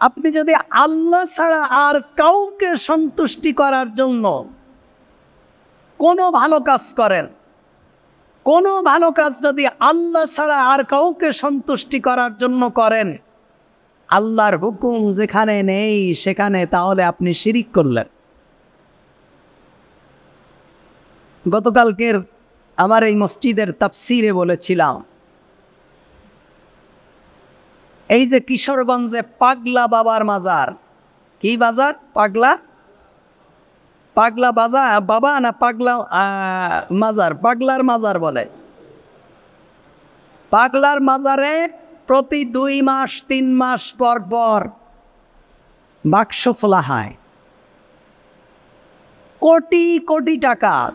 আপনি যদি আল্লাহ ছাড়া আর কাউকে সন্তুষ্টি করার জন্য কোনো ভালো কাজ করেন, কোনো ভালো কাজ যদি আল্লাহ ছাড়া আর কাউকে সন্তুষ্টি করার জন্য করেন, আল্লাহর হুকুম যেখানে নেই সেখানে, তাহলে আপনি শিরিক করলেন। গতকালকের আমার এই মসজিদের তাফসিরে বলেছিলাম, এই যে কিশোরগঞ্জে পাগলা বাবার মাজার, কি বাজার? পাগলা বাজার, বাবা না পাগলা মাজার, পাগলার মাজার বলে। পাগলার মাজারে প্রতি 2 মাস 3 মাস পর পর বাক্স খোলা হয়, কোটি কোটি টাকার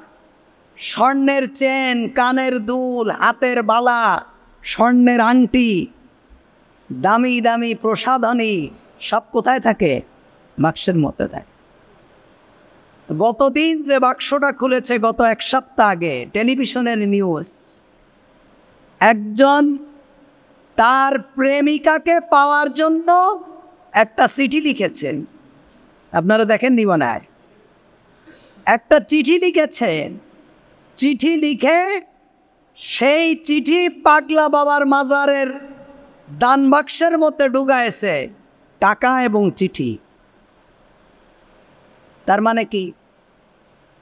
স্বর্ণের চেন, কানের দুল, হাতের বালা, স্বর্ণের আংটি, দামি দামি প্রসাধনী সব কোথায় থাকে? বাক্সের মধ্যে থাকে। গতদিন যে বাক্সটা খুলেছে, গত 1 সপ্তাহ আগে টেলিভিশনের নিউজ, একজন তার প্রেমিকাকে পাওয়ার জন্য একটা চিঠি লিখেছেন। আপনারা দেখেননি মনে হয়? একটা চিঠি লিখেছেন। চিঠি লিখে সেই চিঠি পাগলা বাবার মাজারের দান বাক্সের মধ্যে ঢুকাইছে, টাকা এবং চিঠি। তার মানে কি?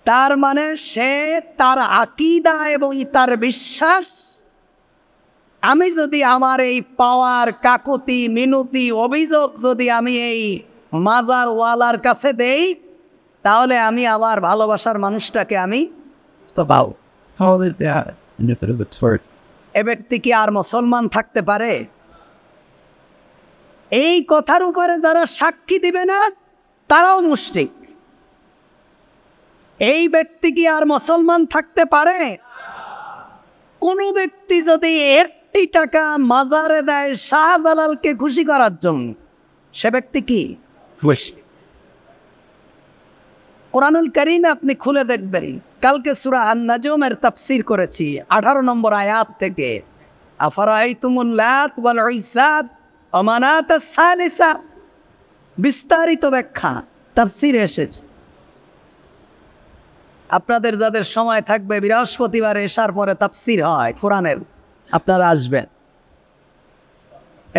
তার মানে সে তার আকীদা এবং তার বিশ্বাস, আমি যদি আমার এই পাওয়ার কাকুতি মিনতি অভিযোগ যদি আমি এই মাজার ওয়ালার কাছে দেই, তাহলে আমি আমার ভালোবাসার মানুষটাকে আমি তো পাও। এ ব্যক্তি কি আর মুসলমান থাকতে পারে? এই কথার উপরে যারা সাক্ষী দিবে না, তারাও মুশরিক। এই ব্যক্তি কি আর মুসলমান থাকতে পারে? কোন ব্যক্তি যদি 1 টাকা মাজারে দেয় শাহজালালকে খুশি করার জন্য, সে ব্যক্তি কি? কোরআনুল কারীমে আপনি খুলে দেখবেন, কালকে সূরা আন-নাজমের তাফসীর করেছি 18 নম্বর আয়াত থেকে, আফারাআইতুমুল লাত ওয়াল উজ্জা ওয়া মানাতাস সালিসা, বিস্তারিত ব্যাখ্যা তাফসীরে এসেছে। আপনাদের যাদের সময় থাকবে, বৃহস্পতিবার এশার পরে তাফসীর হয় কোরআনের, আপনারা আসবেন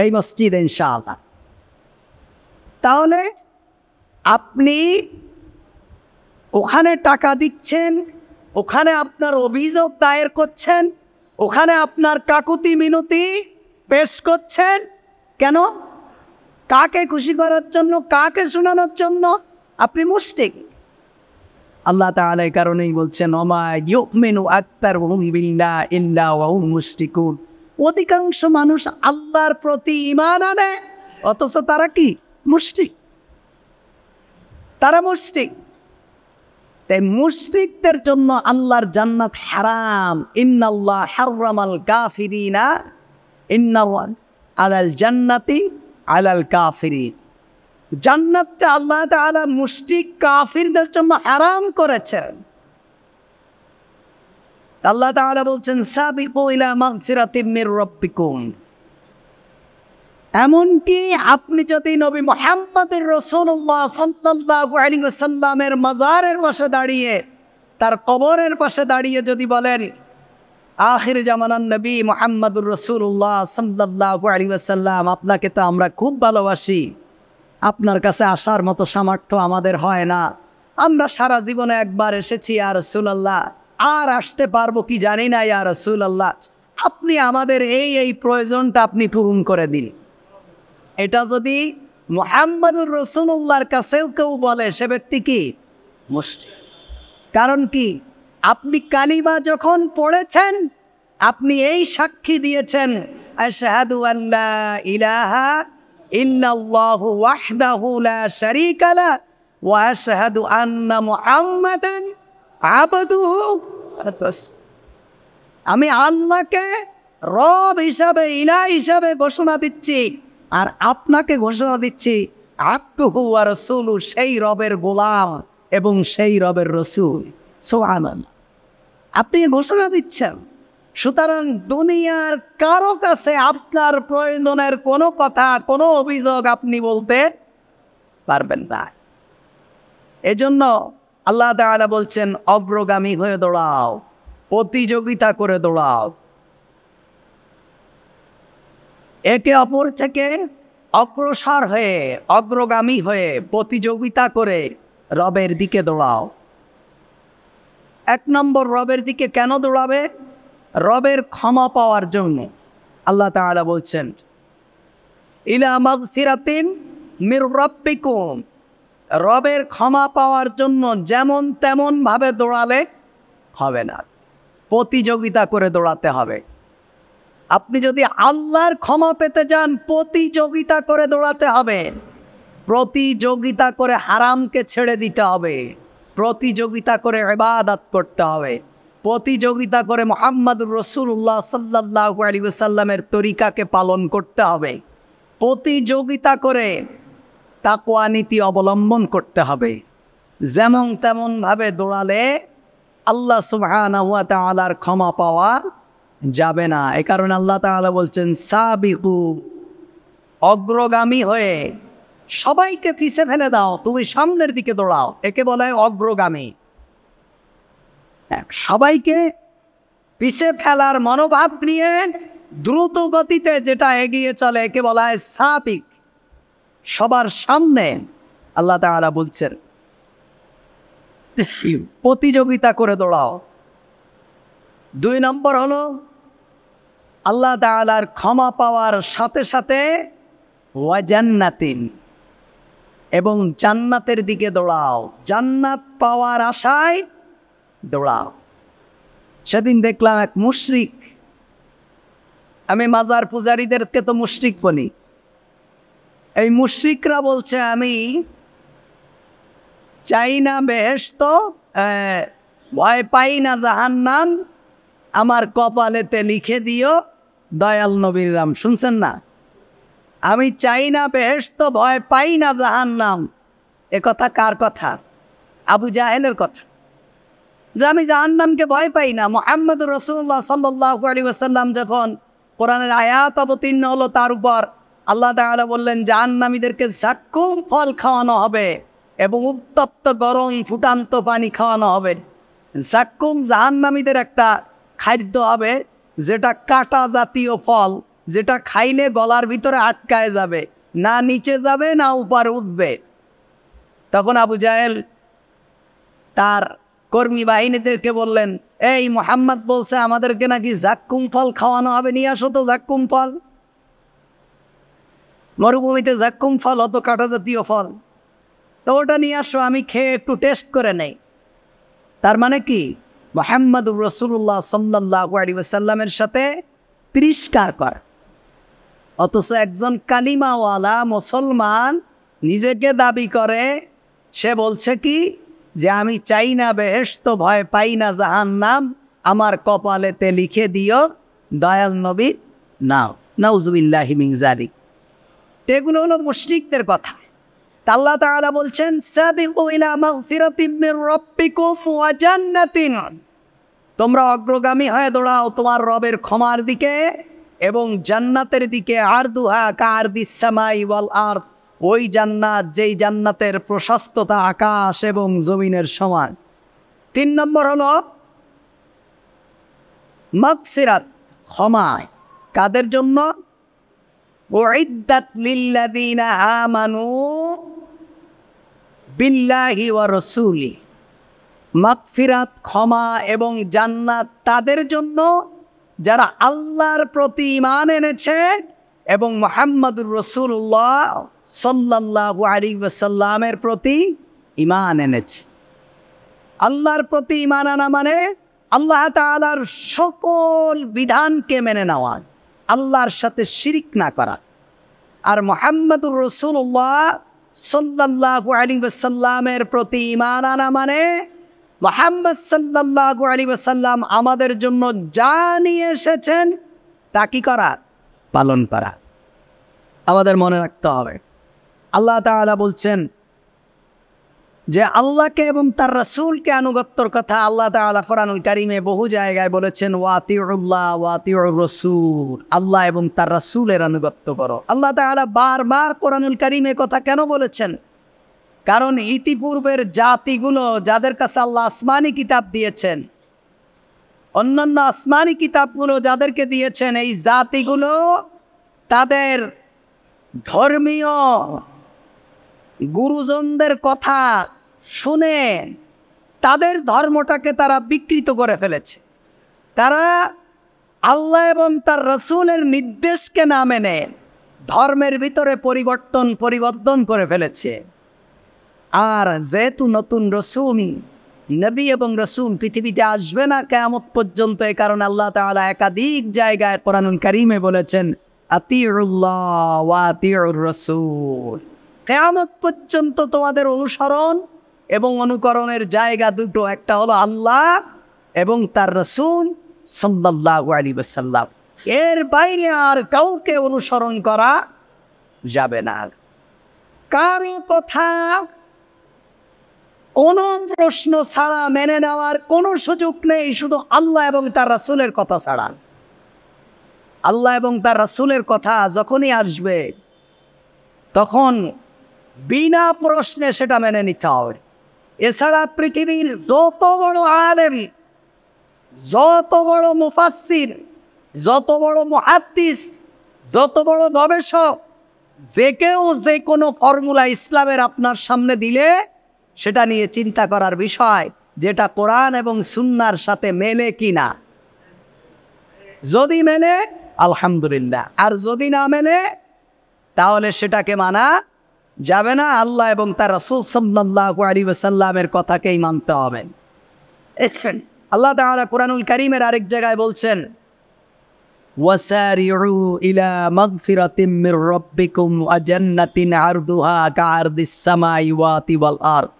এই মসজিদে ইনশাআল্লাহ। তাহলে আপনি ওখানে টাকা দিচ্ছেন, ওখানে আপনার অভিযোগ দায়ের করছেন, ওখানে আপনার কাকুতি মিনতি পেশ করছেন, কেন? কাকে খুশি করার জন্য? কাকে শোনানোর জন্য? আপনি মুশরিক। আল্লাহ তাআলা এই কারণেই বলছেন, ওমা ইউমিনু আকতারুহুম বিল্লাহি ইল্লা ওয়া হুম মুশরিকুন। অধিকাংশ মানুষ আল্লাহর প্রতি ঈমান আনে, অথচ তারা কি? মুশরিক। তারা মুশরিক। তাই মুশরিকদের জন্য আল্লাহর জান্নাত হারাম। ইন্নাল্লাহ হারামাল কাফিরিনা ইন্নাল্লাহ আলাল জান্নাতি আলাল কাফিরিন। জান্নাতটা আল্লাহ তাআলা মুশরিক কাফিরদের জন্য হারাম করেছেন। আল্লাহ তাআলা বলছেন, সাবিকু ইলা মাগফিরাতিম মির রাব্বিকুম। এমনকি আপনি যদি নবী মুহাম্মদের রাসূলুল্লাহ সাল্লাল্লাহু আলাইহি ওয়াসাল্লামের মাজারের পাশে দাঁড়িয়ে, তার কবরের পাশে দাঁড়িয়ে যদি বলেন, আখির জামানার নবী মুহাম্মদুর রাসূলুল্লাহ সাল্লাল্লাহু আলাইহি ওয়াসাল্লাম, আপনাকে তো আমরা খুব ভালোবাসি, আপনার কাছে আসার মতো সামর্থ্য আমাদের হয় না, আমরা সারা জীবনে একবার এসেছি ইয়া রাসূলুল্লাহ, আর আসতে পারবো কি জানি না ইয়া রাসূলুল্লাহ, আপনি আমাদের এই প্রয়োজনটা আপনি পূরণ করে দিন। এটা যদি মুহাম্মদুর রাসূলুল্লাহর কাছেও কেউ বলে, সে ব্যক্তি কি? মুশরিক। কারণ কি? আপনি কালিমা যখন পড়েছেন, আপনি এই সাক্ষী দিয়েছেন, আশহাদু আল্লা ইলাহা ইল্লাল্লাহু ওয়াহদাহু লা শারীকা লাহু ওয়া আশহাদু আন্না মুহাম্মাদান আবদুহু ওয়া রাসূলুহু। আমি আল্লাহকে রব হিসাবে, ইলাহ হিসাবে ঘোষণা দিচ্ছি, আর আপনাকে ঘোষণা দিচ্ছি আবদুহু ওয়া রাসূলুহু, সেই রবের গোলাম এবং সেই রবের রাসূল। সুবহানাল্লাহ। আপনি ঘোষণা দিচ্ছেন। সুতরাং দুনিয়ার কারো কাছে আপনার প্রয়োজনের কোনো কথা, কোনো অভিযোগ আপনি বলতে পারবেন না। এজন্য আল্লাহ তাআলা বলছেন, অগ্রগামী হয়ে দৌড়াও, প্রতিযোগিতা করে দৌড়াও, একে অপর থেকে অগ্রসর হয়ে, অগ্রগামী হয়ে, প্রতিযোগিতা করে রবের দিকে দৌড়াও। এক নম্বর, রবের দিকে কেন দৌড়াবে? রবের ক্ষমা পাওয়ার জন্য। আল্লাহ তাআলা বলছেন, ইলা মাগফিরাতিন মির রাব্বিকুম, রবের ক্ষমা পাওয়ার জন্য যেমন তেমন ভাবে দৌড়ালে হবে না, প্রতিযোগিতা করে দৌড়াতে হবে। আপনি যদি আল্লাহর ক্ষমা পেতে চান, প্রতিযোগিতা করে দৌড়াতে হবে। প্রতিযোগিতা করে হারামকে ছেড়ে দিতে হবে, প্রতিযোগিতা করে ইবাদত করতে হবে, প্রতিযোগিতা করে মুহাম্মদুর রাসূলুল্লাহ সাল্লাল্লাহু আলাইহি ওয়াসাল্লামের তরিকাকে পালন করতে হবে, প্রতিযোগিতা করে তাকওয়া নীতি অবলম্বন করতে হবে। যেমন তেমন ভাবে দৌড়ালে আল্লাহ সুবহানাহু ওয়া তাআলার ক্ষমা পাওয়া যাবে না। এই কারণে আল্লাহ তাআলা বলছেন, সাবিকু, অগ্রগামী হয়ে সবাইকে পিছে ফেলে দাও, তুমি সামনের দিকে দৌড়াও, একে বলা হয় অগ্রগামী। সবাইকে পিছে ফেলার মনোভাব নিয়ে দ্রুত গতিতে যেটা এগিয়ে চলে একে বলা হয় সাবিক, সবার সামনে। আল্লাহ তাআলা বলছেন, প্রতিযোগিতা করে দৌড়াও। দুই নম্বর হলো, আল্লাহ তাআলার ক্ষমা পাওয়ার সাথে সাথে ওয়া জান্নাতিন, এবং জান্নাতের দিকে দৌড়াও, জান্নাত পাওয়ার আশায় দৌড়াও। সেদিন দেখলাম এক মুশরিক, আমি মাজার পূজারীদেরকে তো মুশরিক বলি, এই মুশরিকরা বলছে, আমি চাই না বেহেশত, ভয় পাই না জাহান্নাম, আমার কপালেতে লিখে দিও দয়াল নবীর নাম। শুনছেন না? আমি চাই না বেহেশত, ভয় পাই না জাহান্নাম। এ কথা কার কথা? আবু জাহেলের কথা, যে আমি জাহান্নামকে ভয় পাই না। মুহাম্মদুর রাসূলুল্লাহ সাল্লাল্লাহু আলাইহি ওয়াসাল্লাম যখন কোরআনের আয়াত অবতীর্ণ হলো, তার উপর আল্লাহ তাআলা বললেন, জাহান্নামীদেরকে যাক্কুম ফল খাওয়ানো হবে এবং উত্তপ্ত গরম ফুটান্ত পানি খাওয়ানো হবে। যাক্কুম জাহান্নামীদের একটা খাদ্য হবে, যেটা কাঁটা জাতীয় ফল, যেটা খাইলে গলার ভিতরে আটকায় যাবে, না নিচে যাবে না উপরে উঠবে। তখন আবু জাহেল তার কর্মী বাহিনীদেরকে বললেন, এই মুহাম্মদ বলছে আমাদেরকে নাকি যাক্কুম ফল খাওয়ানো হবে, নিয়ে আসো তো যাক্কুম ফল। মরুভূমিতে যাক্কুম ফল অত কাঁটা জাতীয় ফল, তো ওটা নিয়ে আসো, আমি খেয়ে একটু টেস্ট করে নেই। তার মানে কি? মুহাম্মদুর রাসূলুল্লাহ সাল্লাল্লাহু আলাইহি ওয়াসাল্লামের সাথে তিরস্কার কর। অথচ একজন কালিমাওয়ালা মুসলমান নিজেকে দাবি করে, সে বলছে কি, যে আমি চাই না বেহেশত, ভয় পাই না জাহান্নাম, আমার কপালেতে লিখে দিও দয়াল নবীর নাম। নাউযুবিল্লাহি মিন যালিক। এগুলো হলো মুশরিকদের কথা। আল্লাহ তাআলা বলছেন, সাবিকু ইলা মাগফিরাতিন মির রাব্বিকুম ওয়া জান্নাতিন, তোমরা অগ্রগামী হয়ে দৌড়াও তোমার রবের ক্ষমার দিকে এবং জান্নাতের দিকে। আরদুহা কারদিস সামাই ওয়াল আরদ, ওই জান্নাত যেই জান্নাতের প্রশস্ততা আকাশ এবং জমিনের সমান। 3 নম্বর হলো মাগফিরাত, ক্ষমা। কাদের জন্য? উইদ্দাত লিল্লাযিনা আমানু বিল্লাহি ওয়া রাসূলি, মাগফিরাত, ক্ষমা এবং জান্নাত তাদের জন্য যারা আল্লাহর প্রতি ঈমান এনেছে এবং মুহাম্মদুর রাসূলুল্লাহ সাল্লাল্লাহু আলাইহি ওয়াসাল্লামের প্রতি ঈমান এনেছে। আল্লাহর প্রতি ঈমান আনা মানে আল্লাহ তাআলার সকল বিধানকে মেনে নেওয়া, আল্লাহর সাথে শিরিক না করা। আর মুহাম্মদুর রাসূলুল্লাহ সাল্লাল্লাহু আলাইহি ওয়াসাল্লামের প্রতি ঈমান আনা মানে মুহাম্মদ সাল্লাল্লাহু আলাইহি ওয়াসাল্লাম আমাদের জন্য যা নিয়ে এসেছেন তা কি করা? পালন করা। আমাদের মনে রাখতে হবে, আল্লাহ তাআলা বলছেন, যে আল্লাহকে এবং তার রাসূলকে আনুগত্যর কথা আল্লাহ তাআলা কোরআনুল কারীমে বহু জায়গায় বলেছেন, ওয়াতিউল্লাহ ওয়াতিউর রাসূল, আল্লাহ এবং তার রাসূলের আনুগত্য করো। আল্লাহ তাআলা বারবার কোরআনুল কারীমে কথা কেন বলেছেন? কারণ ইতিপূর্বের জাতিগুলো যাদের কাছে আল্লাহ আসমানি কিতাব দিয়েছেন, অন্যান্য আসমানি কিতাবগুলো যাদেরকে দিয়েছেন, এই জাতিগুলো তাদের ধর্মীয় গুরুজনদের কথা শুনে তাদের ধর্মটাকে তারা বিকৃত করে ফেলেছে। তারা আল্লাহ এবং তার রাসূলের নির্দেশকে না মেনে ধর্মের ভিতরে পরিবর্তন করে ফেলেছে। আর যেহেতু নতুন রাসূল, নবী এবং রাসূল পৃথিবীতে আসবে না কিয়ামত পর্যন্ত, এই কারণে আল্লাহ তাআলা একাধিক জায়গায় কোরআনুল কারীমে বলেছেন, আতিউল্লাহ ওয়া আতিউর রাসূল। কিয়ামত পর্যন্ত তোমাদের অনুসরণ এবং অনুকরণের জায়গা দুটো, একটা হলো আল্লাহ এবং তার রাসূল সাল্লাল্লাহু আলাইহি ওয়াসাল্লাম। এর বাইরে আর কাউকে অনুসরণ করা যাবে না। কারো কথা কোনো প্রশ্ন ছাড়া মেনে নেওয়ার কোনো সুযোগ নেই, শুধু আল্লাহ এবং তার রাসূলের কথা ছাড়া। আল্লাহ এবং তার রাসূলের কথা যখনই আসবে তখন বিনা প্রশ্নে সেটা মেনে নিতে হবে। এছাড়া পৃথিবীর যত বড় আলেম, যত বড় মুফাসসির, যত বড় মুহাদ্দিস, যত বড় গবেষক, যে কেউ যে কোনো ফর্মুলা ইসলামের আপনার সামনে দিলে সেটা নিয়ে চিন্তা করার বিষয়, যেটা কোরআন এবং সুন্নাহর সাথে মেলে কিনা। যদি মেলে আলহামদুলিল্লাহ, আর যদি না মেলে তাহলে সেটাকে মানা যাবে না। আল্লাহ এবং তার রাসূল সাল্লাল্লাহু আলাইহি ওয়াসাল্লামের কথাকেই মানতে হবে। আল্লাহ তাআলা কোরআনুল কারীমের আরেক জায়গায় বলছেন, ওয়াসারিউ ইলা মাগফিরাতিম মির রাব্বিকুম ওয়া জান্নাতিন আরদুহা কাআরদিস সামাওয়াতি ওয়াল আরদ।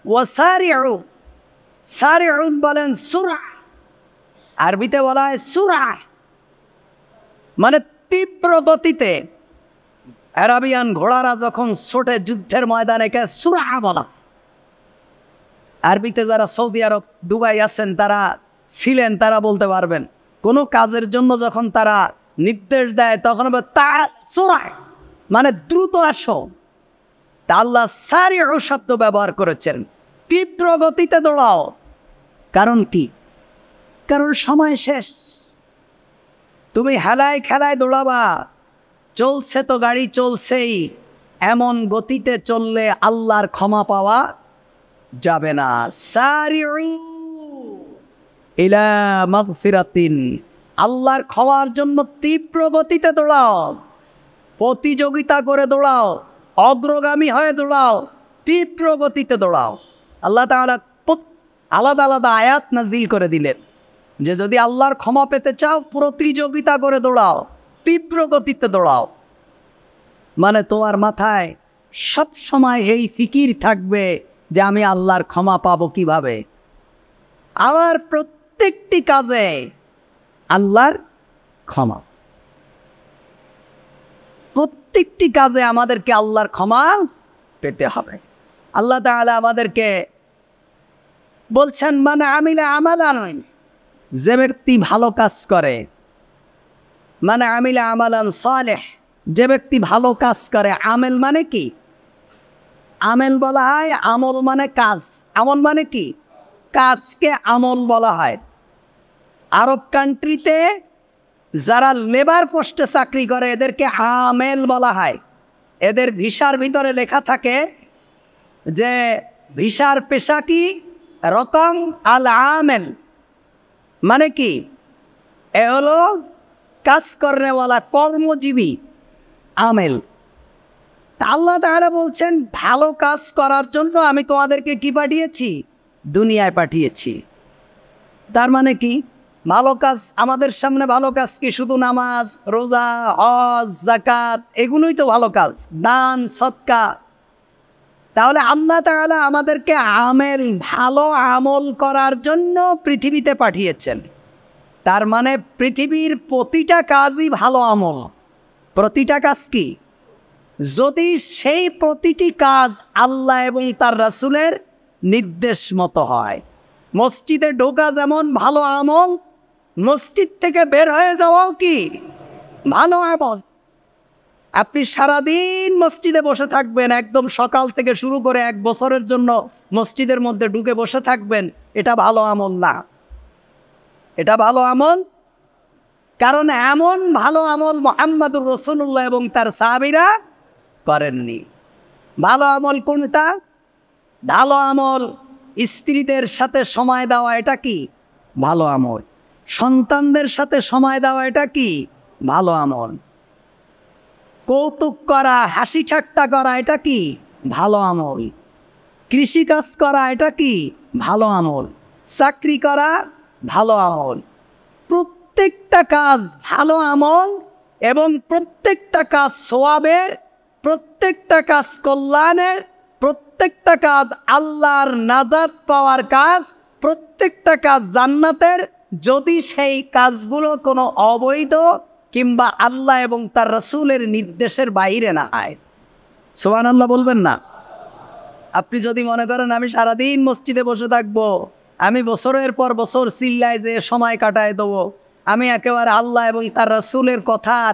ওয়াসারিউ, সারিউন বলেন সুরা, আরবিতে বলা হয় সুরা, মানে তীব্র গতিতে। আরাবিয়ান ঘোড়ারা যখন ছোটে যুদ্ধের ময়দানে কে সুরা বলা। আরবিতে যারা সৌদি আরব, দুবাই আছেন, তারা ছিলেন, তারা বলতে পারবেন। কোনো কাজের জন্য যখন তারা নির্দেশ দেয় তখন তা সুরা, মানে দ্রুত আসো। তা আল্লাহ সারিউ শব্দ ব্যবহার করেছেন, তীব্র গতিতে দৌড়াও। কারণ কি? কারণ সময় শেষ। তুমি হেলায় খেলায় দৌড়াবা, চলছে তো গাড়ি চলছেই, এমন গতিতে চললে আল্লাহর ক্ষমা পাওয়া যাবে না। সারিউ ইলা মাগফিরাতিন, আল্লাহর ক্ষমার জন্য তীব্র গতিতে দৌড়াও, প্রতিযোগিতা করে দৌড়াও, অগ্রগামী হয়ে দৌড়াও, তীব্র গতিতে দৌড়াও। আল্লাহ তাআলা আলাদা আলাদা আয়াত নাজিল করে দিলেন যে যদি আল্লাহর ক্ষমা পেতে চাও প্রতিযোগিতা করে দৌড়াও, তীব্র গতিতে দৌড়াও। মানে তোমার মাথায় সব সময় এই ফিকির থাকবে যে আমি আল্লাহর ক্ষমা পাবো কিভাবে। আমার প্রত্যেকটি কাজে আল্লাহর ক্ষমা, প্রত্যেকটি কাজে আমাদেরকে আল্লাহর ক্ষমা পেতে হবে। আল্লাহ তাআলা আমাদেরকে বলছেন, মানে আমিলা আমালান, যে ব্যক্তি ভালো কাজ করে, মানে আমিলা আমালান সালেহ, যে ব্যক্তি ভালো কাজ করে। আমেল মানে কি? আমেল বলা হয়, আমল মানে কাজ। আমল মানে কি? কাজকে আমল বলা হয়। আরব কান্ট্রিতে যারা লেবার পোস্টে চাকরি করে এদেরকে আমেল বলা হয়। এদের ভিসার ভিতরে লেখা থাকে যে ভিসার পেশা কি? রকম আল আমেল, মানে কি? এ হলো কাজ করনেওয়ালা, কর্মজীবী, আমেল। আল্লাহ তাআলা বলছেন ভালো কাজ করার জন্য আমি তোমাদেরকে কি পাঠিয়েছি? দুনিয়ায় পাঠিয়েছি। তার মানে কি? ভালো কাজ, আমাদের সামনে ভালো কাজ কি? শুধু নামাজ, রোজা, হজ, যাকাত, এগুলোই তো ভালো কাজ, দান, সদকা। তাহলে আল্লাহ তাআলা আমাদেরকে আমেল, ভালো আমল করার জন্য পৃথিবীতে পাঠিয়েছেন। তার মানে পৃথিবীর প্রতিটা কাজই ভালো আমল। প্রতিটা কাজ কি? যদি সেই প্রতিটি কাজ আল্লাহ এবং তার রাসূলের নির্দেশ মতো হয়। মসজিদে ঢোকা যেমন ভালো আমল, মসজিদ থেকে বের হয়ে যাওয়াও কি ভালো আমল। আপনি সারাদিন মসজিদে বসে থাকবেন, একদম সকাল থেকে শুরু করে 1 বছরের জন্য মসজিদের মধ্যে ঢুকে বসে থাকবেন, এটা ভালো আমল না। এটা ভালো আমল, কারণ এমন ভালো আমল মুহাম্মদুর রাসূলুল্লাহ এবং তার সাহাবীরা করেননি। ভালো আমল কোনটা? ভালো আমল স্ত্রীদের সাথে সময় দেওয়া, এটা কি ভালো আমল। সন্তানদের সাথে সময় দেওয়া, এটা কি ভালো আমল। কৌতুক করা, হাসি ঠাট্টা করা, এটা কি ভালো আমল। কৃষিকাজ করা, এটা কি ভালো আমল। চাকরি করা ভালো আমল। প্রত্যেকটা কাজ ভালো আমল এবং প্রত্যেকটা কাজ সওয়াবের, প্রত্যেকটা কাজ কল্যাণের, প্রত্যেকটা কাজ আল্লাহর নাজাত পাওয়ার কাজ, প্রত্যেকটা কাজ জান্নাতের, যদি সেই কাজগুলো কোনো অবৈধ কিংবা আল্লাহ এবং তার রাসূলের নির্দেশের বাইরে না হয়। সুবহানাল্লাহ বলবেন না? আপনি যদি মনে করেন আমি সারাদিন মসজিদে বসে থাকবো, আমি বছরের পর বছর চিল্লায় যে সময় কাটায় দেবো, আমি একেবারে আল্লাহ এবং তার রাসূলের কথার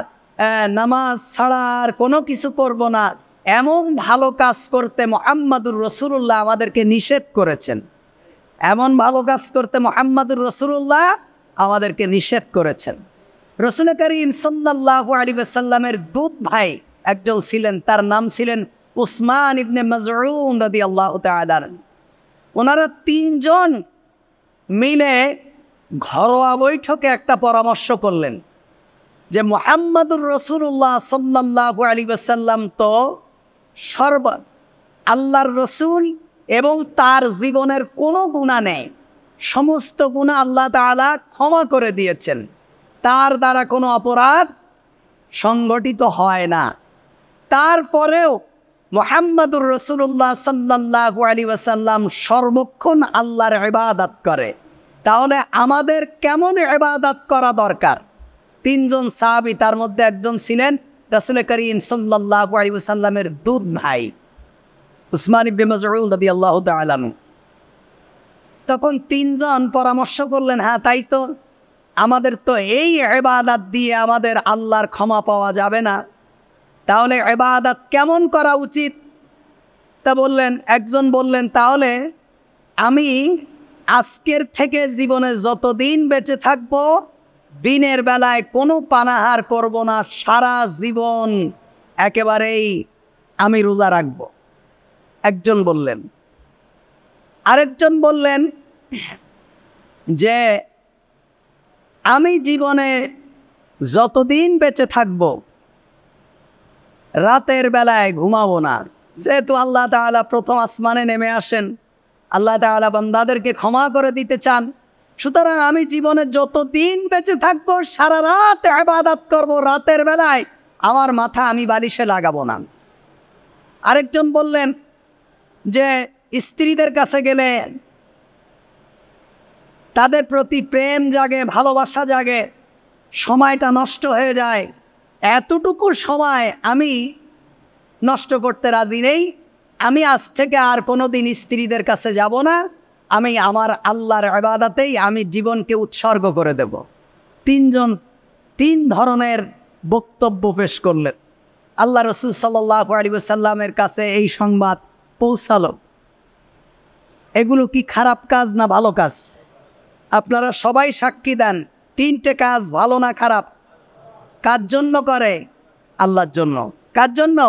নামাজ ছাড়া আর কোনো কিছু করব না, এমন ভালো কাজ করতে মুহাম্মদুর রাসূলুল্লাহ আমাদেরকে নিষেধ করেছেন। এমন ভালো কাজ করতে মুহাম্মদুর রাসূলুল্লাহ আমাদেরকে নিষেধ করেছেন। রাসূল করিম সাল্লাল্লাহু আলাইহি ওয়াসাল্লামের দুধ ভাই একজন ছিলেন, তার নাম ছিলেন উসমান ইবনে মাজউন রাদিয়াল্লাহু তাআলা। ওনারা 3 জন মিলে ঘরোয়া বৈঠকে একটা পরামর্শ করলেন যে মুহাম্মদুর রাসূলুল্লাহ সাল্লাল্লাহু আলাইহি ওয়াসাল্লাম তো আল্লাহর রসুল এবং তার জীবনের কোনো গুনাহ নেই, সমস্ত গুনাহ আল্লাহ তাআলা ক্ষমা করে দিয়েছেন, তার দ্বারা কোনো অপরাধ সংগঠিত হয় না। তারপরেও মুহাম্মদুর রাসূলুল্লাহ সাল্লাল্লাহু আলাইহি ওয়াসাল্লাম সর্বক্ষণ আল্লাহর ইবাদত করে, তাহলে আমাদের কেমন ইবাদত করা দরকার? 3 জন সাহাবী, তার মধ্যে একজন ছিলেন রাসূল করিম সাল্লাল্লাহু আলাইহি ওয়াসাল্লামের দুধ ভাই উসমান ইবনে মাজউন রাদিয়াল্লাহু তাআলা। তখন 3 জন পরামর্শ করলেন, হ্যাঁ তাই তো, আমাদের তো এই ইবাদত দিয়ে আমাদের আল্লাহর ক্ষমা পাওয়া যাবে না, তাহলে ইবাদত কেমন করা উচিত? তা বললেন, একজন বললেন, তাহলে আমি আজকের থেকে জীবনে যতদিন বেঁচে থাকব দিনের বেলায় কোনো পানাহার করব না, সারা জীবন একেবারেই আমি রোজা রাখব। একজন বললেন। আরেকজন বললেন যে আমি জীবনে যতদিন বেঁচে থাকব রাতের বেলায় ঘুমাবো না। যেহেতু আল্লাহ তাআলা প্রথম আসমানে নেমে আসেন, আল্লাহ তাআলা বান্দাদেরকে ক্ষমা করে দিতে চান, সুতরাং আমি জীবনে যতদিন বেঁচে থাকবো সারা রাত ইবাদত করব, রাতের বেলায় আমার মাথা আমি বালিশে লাগাবো না। আরেকজন বললেন যে স্ত্রীদের কাছে গেলে তাদের প্রতি প্রেম জাগে, ভালোবাসা জাগে, সময়টা নষ্ট হয়ে যায়, এতটুকু সময় আমি নষ্ট করতে রাজি নেই, আমি আজ থেকে আর কোনো দিন স্ত্রীদের কাছে যাব না, আমি আমার আল্লাহর ইবাদতেই আমি জীবনকে উৎসর্গ করে দেব। 3 জন 3 ধরনের বক্তব্য পেশ করলেন। আল্লাহ রাসূল সাল্লাল্লাহু আলাইহি ওয়াসাল্লামের কাছে এই সংবাদ পৌঁছালো। এগুলো কি খারাপ কাজ না ভালো কাজ? আপনারা সবাই সাক্ষী দেন, 3টে কাজ ভালো না খারাপ? কার জন্য করে? আল্লাহর জন্য। কার জন্য?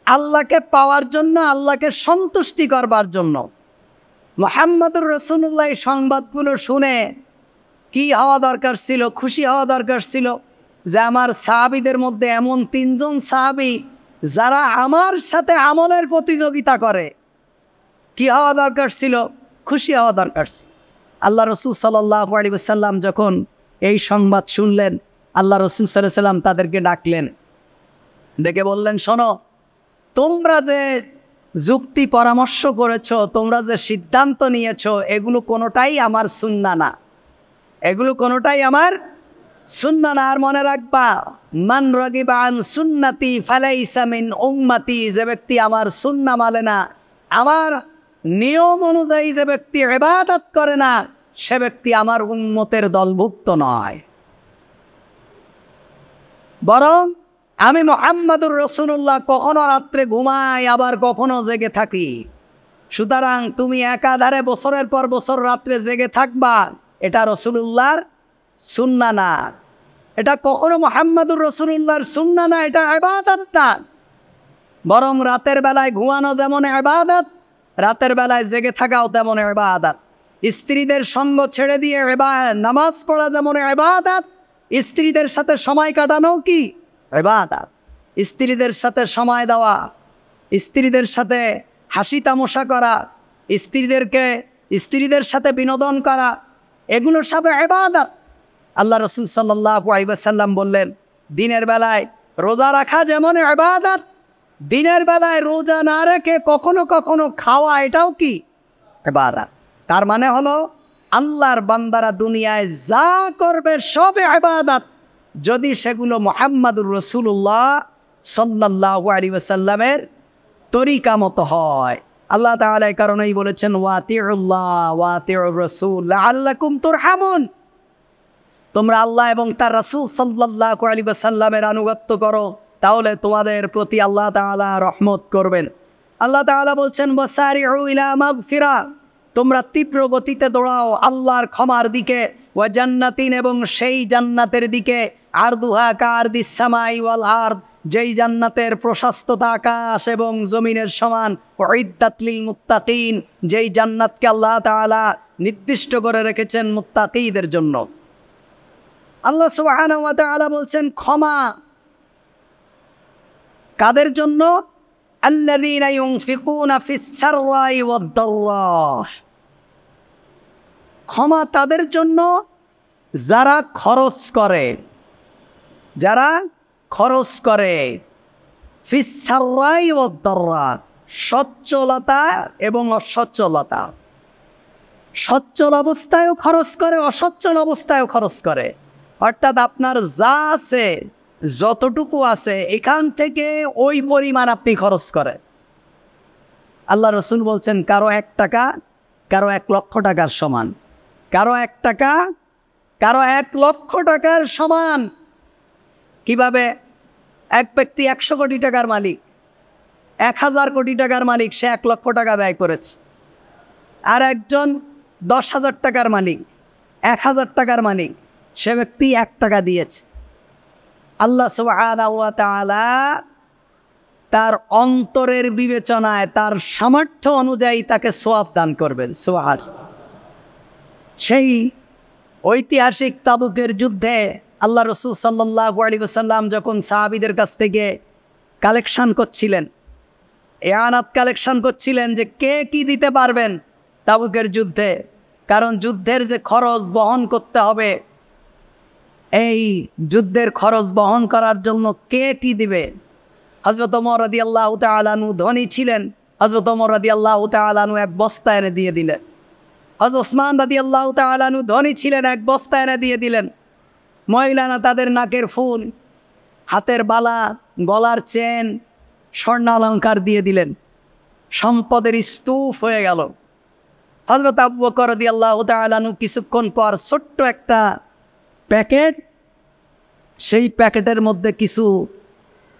আল্লাহকে পাওয়ার জন্য, আল্লাহকে সন্তুষ্টি করবার জন্য। মুহাম্মদুর রাসূলুল্লাহ এই সংবাদগুলো শুনে কি হওয়া দরকার ছিল? খুশি হওয়া দরকার ছিল যে আমার সাহাবীদের মধ্যে এমন 3 জন সাহাবী যারা আমার সাথে আমলের প্রতিযোগিতা করে। কি হওয়া দরকার ছিল? খুশি হওয়া দরকার ছিল। আল্লাহ রাসূল সাল্লাল্লাহু আলাইহি ওয়াসাল্লাম যখন এই সংবাদ শুনলেন, আল্লাহ রাসূল সাল্লাল্লাহু আলাইহি ওয়াসাল্লাম তাদেরকে ডাকলেন, ডেকে বললেন, শোনো, তোমরা যে যুক্তি পরামর্শ করেছো, তোমরা যে সিদ্ধান্ত নিয়েছো, এগুলো কোনোটাই আমার সুন্নাহ না, এগুলো কোনোটাই আমার সুন্নাহ না। আর মনে রাখবা, মান রাগিবা আন সুন্নতি ফালাইসা মিন উম্মতি, যে ব্যক্তি আমার সুন্নাহ মানে না, আমার নিয়ম অনুযায়ী যে ব্যক্তি ইবাদত করে না সে ব্যক্তি আমার উম্মতের দলভুক্ত নয়। বরং আমি মুহাম্মদুর রাসূলুল্লাহ কখনো রাত্রে ঘুমাই, আবার কখনো জেগে থাকি। সুতরাং তুমি একাধারে বছরের পর বছর রাত্রে জেগে থাকবা, এটা রাসূলুল্লাহর সুন্নাহ না। এটা কখনো মুহাম্মদুর রাসূলুল্লাহর সুন্নাহ না, এটা ইবাদত না। বরং রাতের বেলায় ঘুমানো যেমন ইবাদত, রাতের বেলায় জেগে থাকাও তেমন ইবাদত। স্ত্রীদের সঙ্গ ছেড়ে দিয়ে নামাজ পড়া যেমন ইবাদত, স্ত্রীদের সাথে সময় কাটানো কি ইবাদত। স্ত্রীদের সাথে সময় দেওয়া, স্ত্রীদের সাথে হাসি তামাশা করা, স্ত্রীদের সাথে বিনোদন করা, এগুলো সব ইবাদত। আল্লাহ রাসূল সাল্লাল্লাহু আলাইহি ওয়াসাল্লাম বললেন, দিনের বেলায় রোজা রাখা যেমন ইবাদত, দিনের বেলায় রোজা না রেখে কখনো কখনো খাওয়া এটাও কি ইবাদত। তার মানে হলো আল্লাহর বান্দারা দুনিয়ায় যা করবে সব ইবাদত, যদি সেগুলো মুহাম্মদুর রাসূলুল্লাহ সাল্লাল্লাহু আলাইহি ওয়াসাল্লামের তরিকা মতো হয়। আল্লাহ তাআলা এই কারণেই বলেছেন, ওয়াতিউল্লাহ ওয়াতিউর রাসূল লাআল্লাকুম তুরহামুন। তোমরা আল্লাহ এবং তার রাসূল সাল্লাল্লাহু আলাইহি ওয়াসাল্লামের আনুগত্য করো, তাহলে তোমাদের প্রতি আল্লাহ তাআলা রহমত করবেন। আল্লাহ তাআলা বলছেন, ওয়াসারিউ ইলা মাগফিরা, তোমরা তীব্র গতিতে দৌড়াও আল্লাহর ক্ষমার দিকে, ওয়া জান্নাতিন, এবং সেই জান্নাতের দিকে, আরদুহা কারদিস সামাই ওয়াল আরদ, যেই জান্নাতের প্রশস্ততা আকাশ এবং জমিনের সমান, উইদ্দাত লিল মুত্তাকিন, যেই জান্নাতকে আল্লাহ তাআলা নির্দিষ্ট করে রেখেছেন মুত্তাকিদের জন্য। আল্লাহ সুবহানাহু ওয়া তাআলা বলছেন ক্ষমা কাদের জন্য? আল্লাযীনা ইউনফিকুনা ফিস সাররাই ওয়াদ দাররা, ক্ষমা তাদের জন্য যারা খরচ করে, যারা খরচ করে, ফিস সাররাই ওয়াদ দাররা, সচ্ছলতা এবং অসচ্ছলতা। সচ্ছল অবস্থায়ও খরচ করে, অসচ্ছল অবস্থায়ও খরচ করে। অর্থাৎ আপনার যা আছে, যতটুকু আছে, এখান থেকে ওই পরিমাণ আপনি খরচ করেন। আল্লাহ রাসূল বলছেন, কারো 1 টাকা কারো 1 লক্ষ টাকার সমান, কারো 1 টাকা কারো 1 লক্ষ টাকার সমান। কিভাবে? এক ব্যক্তি 100 কোটি টাকার মালিক, 1000 কোটি টাকার মালিক, সে 1 লক্ষ টাকা ব্যয় করেছে। আর একজন 10,000 টাকার মালিক, 1000 টাকার মালিক, সে ব্যক্তি 1 টাকা দিয়েছে। আল্লাহ সুবহানাহু ওয়া তাআলা তার অন্তরের বিবেচনায়, তার সামর্থ্য অনুযায়ী তাকে সওয়াব দান করবেন। সুবহানাল্লাহ। সেই ঐতিহাসিক তাবুকের যুদ্ধে আল্লাহ রাসূল সাল্লাল্লাহু আলাইহি ওয়াসাল্লাম যখন সাহাবীদের কাছ থেকে কালেকশন করছিলেন, এয়ানাত কালেকশন করছিলেন যে কে কি দিতে পারবেন তাবুকের যুদ্ধে, কারণ যুদ্ধের যে খরচ বহন করতে হবে, এই যুদ্ধের খরচ বহন করার জন্য কে কি দিবে। হযরত ওমর রাদিয়াল্লাহু তাআলা আনহু ধনী ছিলেন, হযরত ওমর রাদিয়াল্লাহু তাআলা আনহু 1 বস্তা এনে দিয়ে দিলেন। হযরত ওসমান রাদিয়াল্লাহু তাআলা আনহু ধনী ছিলেন, 1 বস্তা এনে দিয়ে দিলেন। মহিলারা তাদের নাকের ফুল, হাতের বালা, গলার চেন, স্বর্ণালঙ্কার দিয়ে দিলেন। সম্পদের স্তূপ হয়ে গেল। হযরত আবু বকর রাদিয়াল্লাহু তাআলা আনহু কিছুক্ষণ পর ছোট্ট একটা প্যাকেট, সেই প্যাকেটের মধ্যে কিছু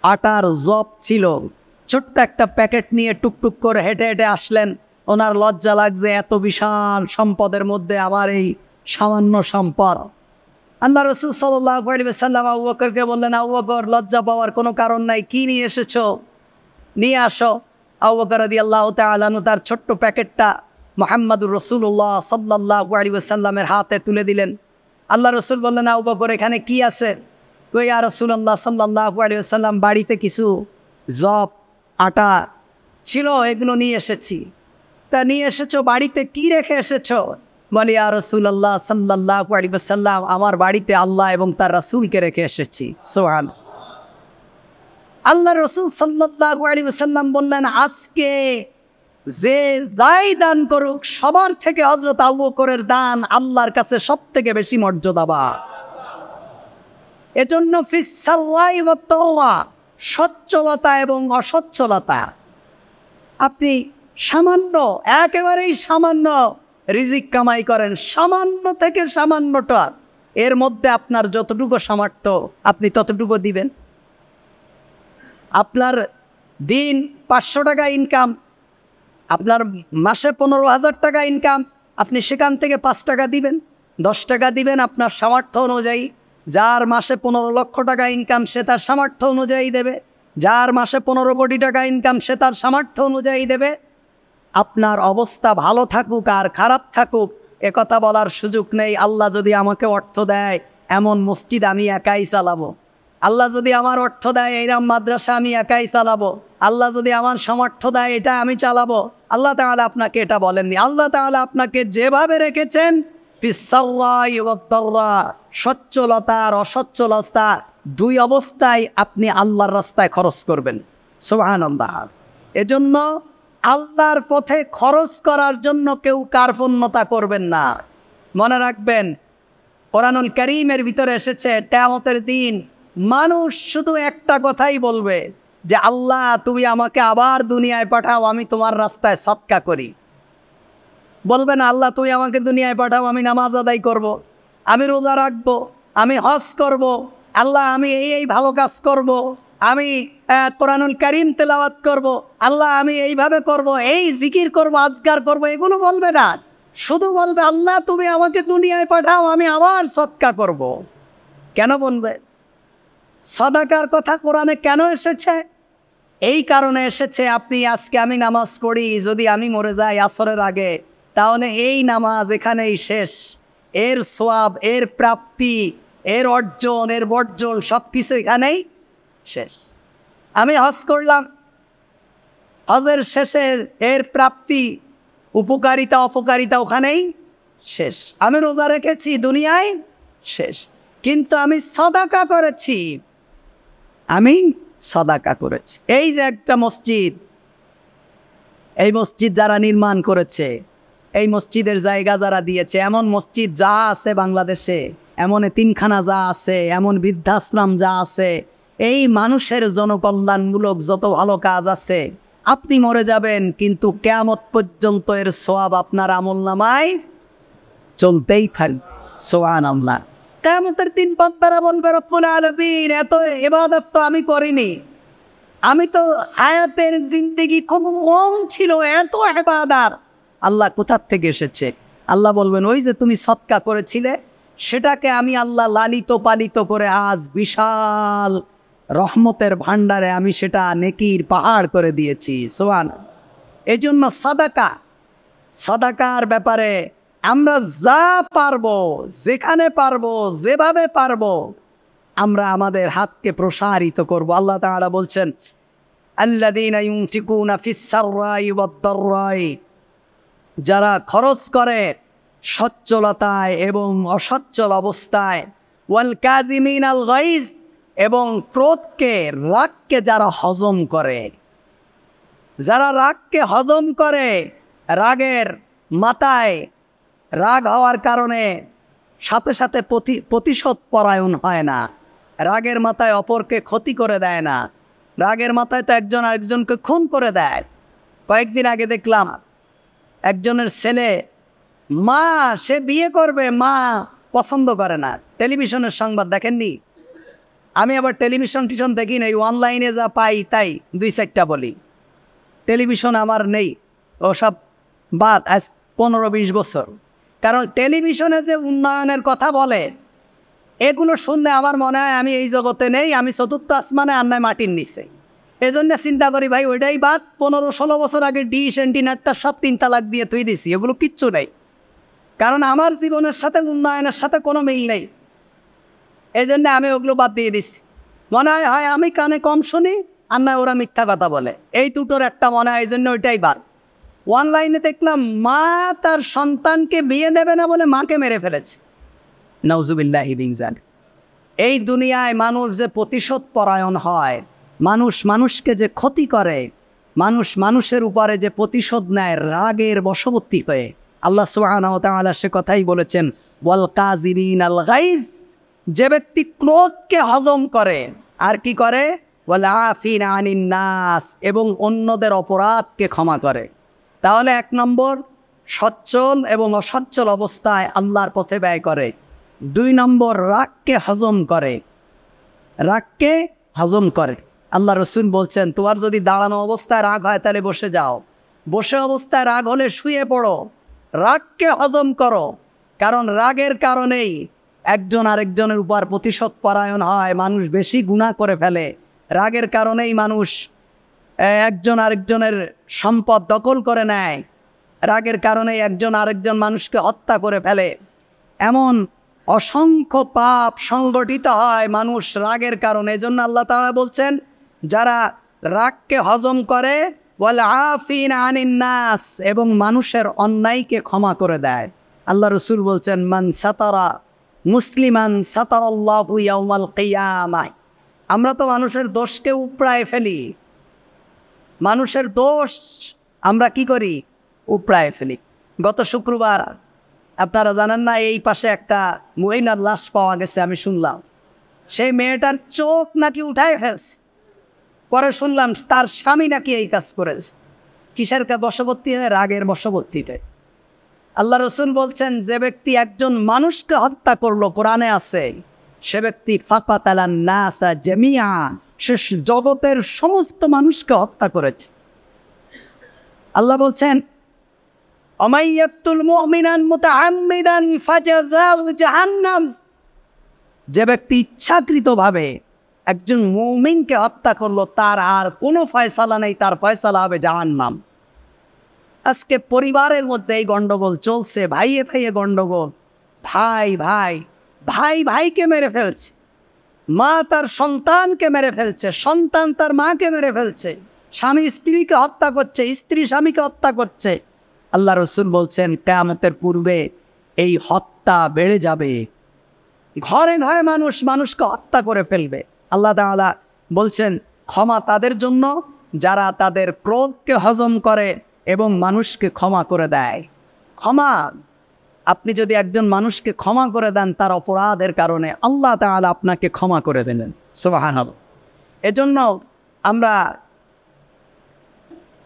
আটার জব ছিল, ছোট্ট একটা প্যাকেট নিয়ে টুকটুক করে হেঁটে হেঁটে আসলেন। ওনার লজ্জা লাগছে, এত বিশাল সম্পদের মধ্যে আমার এই সামান্য সম্পদ। আল্লাহ রাসূল সাল্লাল্লাহু আলাইহি ওয়াসাল্লাম আবু বকরকে বললেন, আবু বকর, লজ্জা পাওয়ার কোনো কারণ নাই, কি নিয়ে এসেছো, নিয়ে আসো। আবু বকর রাদিয়াল্লাহু তাআলা আনহু তার ছোট্ট প্যাকেটটা মুহাম্মদুর রাসূলুল্লাহ সাল্লাল্লাহু আলাইহি ওয়াসাল্লামের হাতে তুলে দিলেন। আল্লাহ রাসূল বললেন, আবু বকর, এখানে কি আছে? কই, ইয়া রাসূলুল্লাহ সাল্লাল্লাহু আলাইহি ওয়াসাল্লাম, বাড়িতে কিছু জব আটা ছিল, এগুলো নিয়ে এসেছি। তা নিয়ে এসেছো, বাড়িতে কি রেখে এসেছো? বলে, ইয়া রাসূলুল্লাহ সাল্লাল্লাহু আলাইহি ওয়াসাল্লাম, আমার বাড়িতে আল্লাহ এবং তার রাসূলকে রেখে এসেছি। সুবহানাল্লাহ। আল্লাহ রাসূল সাল্লাল্লাহু আলাইহি ওয়াসাল্লাম বললেন, আজকে যে যাই দান করুক, সবার থেকে হযরত আবু বকরের দান আল্লাহর কাছে সবথেকে বেশি মর্যাদাবান। এজন্য ফিস সাররাই ওয়াত দাররা, সচ্ছলতা এবং অসচ্ছলতা। আপনি সামান্য, একেবারেই সামান্য রিজিক কামাই করেন, সামান্য থেকে সামান্যটা, এর মধ্যে আপনার যতটুকু সামর্থ্য আপনি ততটুকু দিবেন। আপনার দিন 500 টাকা ইনকাম, আপনার মাসে 15,000 টাকা ইনকাম, আপনি সেখান থেকে 5 টাকা দিবেন, 10 টাকা দিবেন আপনার সামর্থ্য অনুযায়ী। যার মাসে 15 লক্ষ টাকা ইনকাম সে তার সামর্থ্য অনুযায়ী দেবে, যার মাসে 15 কোটি টাকা ইনকাম সে তার সামর্থ্য অনুযায়ী দেবে। আপনার অবস্থা ভালো থাকুক আর খারাপ থাকুক একথা বলার সুযোগ নেই। আল্লাহ যদি আমাকে অর্থ দেয় এমন মসজিদ আমি একাই চালাবো, আল্লাহ যদি আমার অর্থ দেয় এইরকম মাদ্রাসা আমি একাই চালাবো, আল্লাহ যদি আমার সামর্থ্য দেয় এটা আমি চালাবো। আল্লাহ তাআলা আপনাকে এটা বলেননি। আল্লাহ তাআলা আপনাকে যেভাবে রেখেছেন সচ্ছলতা আর অসচ্ছলতা দুই অবস্থায় আপনি আল্লাহর রাস্তায় খরচ করবেন। সুবহানাল্লাহ। এজন্য আল্লাহর পথে খরচ করার জন্য কেউ কার্পণ্যতা করবেন না। মনে রাখবেন, কোরআনুল কারীমের ভিতরে এসেছে কিয়ামতের দিন মানুষ শুধু একটা কথাই বলবে যে আল্লাহ তুমি আমাকে আবার দুনিয়ায় পাঠাও, আমি তোমার রাস্তায় সদকা করি। বলবে না আল্লাহ তুমি আমাকে দুনিয়ায় পাঠাও, আমি নামাজ আদায় করব, আমি রোজা রাখবো, আমি হজ করব, আল্লাহ আমি এই ভালো কাজ করব, আমি কোরআনুল কারীম তেলাওয়াত করব, আল্লাহ আমি এইভাবে করব, এই জিকির করব, আজকার করব, এগুলো বলবে না। শুধু বলবে আল্লাহ তুমি আমাকে দুনিয়ায় পাঠাও, আমি আবার সদকা করব। কেন বলবে? সাদাকার কথা কোরআনে কেন এসেছে? এই কারণে এসেছে, আপনি আজকে আমি নামাজ পড়ি, যদি আমি মরে যাই আসরের আগে, তাহলে এই নামাজ এখানেই শেষ, এর সোয়াব, এর প্রাপ্তি, এর অর্জন, এর বর্জন সব কিছু এখানেই শেষ। আমি হজ করলাম, হজের শেষে এর প্রাপ্তি, উপকারিতা অপকারিতা ওখানেই শেষ। আমি রোজা রেখেছি, দুনিয়ায় শেষ। কিন্তু আমি সাদাকা করেছি, আমি সাদাকা করেছি। এই যে একটা মসজিদ, এই মসজিদ যারা নির্মাণ করেছে, এই মসজিদের জায়গা যারা দিয়েছে, এমন মসজিদ যা আছে বাংলাদেশে, এমন এতিমখানা যা আছে, এমন বৃদ্ধাশ্রম যা আছে, এই মানুষের জনকল্যাণমূলক যত ভালো কাজ আছে, আপনি মরে যাবেন কিন্তু কিয়ামত পর্যন্ত এর সওয়াব আপনার আমলনামায় চলতেই থাকবে। সুবহানাল্লাহ। কিয়ামতের দিন বান্দারা বলবে রব্বুল আলামিন এত ইবাদত তো আমি করিনি, আমি তো হায়াতের জিন্দেগি খুব কম ছিল, এত ইবাদত আল্লাহ কোথা থেকে এসেছে? আল্লাহ বলবেন ওই যে তুমি সদকা করেছিলে, সেটাকে আমি আল্লাহ লালিত পালিত করে আজ বিশাল রহমতের ভাণ্ডারে আমি সেটা নেকির পাহাড় করে দিয়েছি। সুবহানাল্লাহ। এই জন্য সাদাকার ব্যাপারে আমরা যা পারবো, যেখানে পারবো, যেভাবে পারবো, আমরা আমাদের হাতকে প্রসারিত করব। আল্লাহ তাআলা বলছেন আল্লাযীনা ইউনফিকুনা ফিস সাররাই ওয়াদ দাররাই, যারা খরচ করে সচ্ছলতায় এবং অসচ্ছল অবস্থায়, ওয়াল কাযিমিনাল গাইজ, এবং ক্রোধকে, রাগকে যারা হজম করে, যারা রাগকে হজম করে, রাগের মাথায় রাগ হওয়ার কারণে সাথে সাথে প্রতিশোধ পরায়ণ হয় না, রাগের মাথায় অপরকে ক্ষতি করে দেয় না, রাগের মাথায় তো একজন আরেকজনকে খুন করে দেয়। কয়েকদিন আগে দেখলাম একজনের ছেলে, মা সে বিয়ে করবে, মা পছন্দ করে না। টেলিভিশনের সংবাদ দেখেননি? আমি আবার টেলিভিশন দেখি না, অনলাইনে যা পাই তাই 2-4টা বলি। টেলিভিশন আমার নেই, ওসব বাদ আজ 15-20 বছর। কারণ টেলিভিশনে যে উন্নয়নের কথা বলে, এগুলো শুনলে আমার মনে হয় আমি এই জগতে নেই, আমি চতুর্থ আসমানে আর নয় মাটির নিচে। এই জন্য চিন্তা করি ভাই ওইটাই বাদ। 15-16 বছর আগে ডিশ অ্যান্টিনারটা সব 3 তালাক দিয়ে তুই দিছি, এগুলো কিচ্ছু নেই। কারণ আমার জীবনের সাথে উন্নয়নের সাথে কোনো মিল নেই, এই জন্য আমি ওগুলো বাদ দিয়ে দিচ্ছি। মনে হয় আমি কানে কম শুনি, আর নয় ওরা মিথ্যা কথা বলে, এই দুটোর একটা মনে হয়, এই জন্য ওইটাই বাদ। অনলাইনে দেখলাম মা তার সন্তানকে বিয়ে দেবে না বলে মাকে মেরে ফেলেছে। নাউজুবিল্লাহি মিন যালিক। এই দুনিয়ায় মানুষ যে প্রতিশোধ পরায়ণ হয়, মানুষ মানুষকে যে ক্ষতি করে, মানুষ মানুষের উপরে যে প্রতিশোধ নেয় রাগের বশবর্তী হয়ে, আল্লাহ সুবহানাহু ওয়া তাআলা সে কথাই বলেছেন ওয়াল কাযিমিনাল গাইজ, যে ব্যক্তি ক্রোধকে হজম করে আর কি করে, ওয়াল আফিনা আনিন নাস, এবং অন্যদের অপরাধকে ক্ষমা করে। তাহলে 1 নম্বর সচ্ছল এবং অসচ্ছল অবস্থায় আল্লাহর পথে ব্যয় করে। 2 নম্বর রাগকে হজম করে, রাগকে হজম করে। আল্লাহ রসুল বলছেন, তোমার যদি দাঁড়ানো অবস্থায় রাগ হয় তাহলে বসে যাও, বসে অবস্থায় রাগ হলে শুয়ে পড়ো, রাগকে হজম করো। কারণ রাগের কারণেই একজন আরেকজনের উপর প্রতিশোধ পরায়ণ হয়, মানুষ বেশি গুনাহ করে ফেলে। রাগের কারণেই মানুষ একজন আরেকজনের সম্পদ দখল করে নেয়, রাগের কারণেই একজন আরেকজন মানুষকে হত্যা করে ফেলে। এমন অসংখ্য পাপ সংগঠিত হয় মানুষ রাগের কারণে। এজন্য আল্লাহ তাআলা বলছেন, যারা রাগকে হজম করে ওয়াল আফিনা আনিন নাস, এবং মানুষের অন্যায়কে ক্ষমা করে দেয়। আল্লাহ রসুল বলছেন, মান সাতারা মুসলিমান সাতারাল্লাহু ইয়াউমাল কিয়ামাহ। আমরা তো মানুষের দোষকে উপড়ায় ফেলি, মানুষের দোষ আমরা কি করি? উপড়ায় ফেলি। গত শুক্রবার আপনারা জানেন না, এই পাশে একটা মহিলার লাশ পাওয়া গেছে, আমি শুনলাম সেই মেয়েটার চোখ নাকি উঠায় ফেলছে। পরে শুনলাম তার স্বামী নাকি এই কাজ করেছে। কিসের বশবর্তী? রাগের বশবর্তীতে। আল্লাহ রসুল বলছেন, যে ব্যক্তি একজন মানুষকে হত্যা করলো, কোরআনে আছে, সে ব্যক্তি ফাকাতালান নাসা জামিআ, সে জগতের সমস্ত মানুষকে হত্যা করেছে। আল্লাহ বলছেন, অমাইয়াতুল মুমিনান মুতাআম্মিদান ফাজাযাউ জাহান্নাম, যে ব্যক্তি ইচ্ছাকৃতভাবে একজন মুমিনকে হত্যা করলো, তার আর কোনো ফয়সালা নেই, তার ফয়সালা হবে জাহান্নাম। আজকে পরিবারের মধ্যে এই গন্ডগোল চলছে, ভাইয়ে ভাইয়ে গন্ডগোল, ভাই ভাই ভাই ভাইকে মেরে ফেলছে, মা তার সন্তানকে মেরে ফেলছে, সন্তান তার মাকে মেরে ফেলছে, স্বামী স্ত্রীকে হত্যা করছে, স্ত্রী স্বামীকে হত্যা করছে। আল্লাহ রসুল বলছেন, কিয়ামতের পূর্বে এই হত্যা বেড়ে যাবে, ঘরে ঘরে মানুষ মানুষকে হত্যা করে ফেলবে। আল্লাহ তাআলা বলছেন, ক্ষমা তাদের জন্য যারা তাদের ক্রোধকে হজম করে এবং মানুষকে ক্ষমা করে দেয়। ক্ষমা, আপনি যদি একজন মানুষকে ক্ষমা করে দেন তার অপরাধের কারণে, আল্লাহ তাআলা আপনাকে ক্ষমা করে দেবেন। সুবহানাল্লাহ। এজন্য আমরা,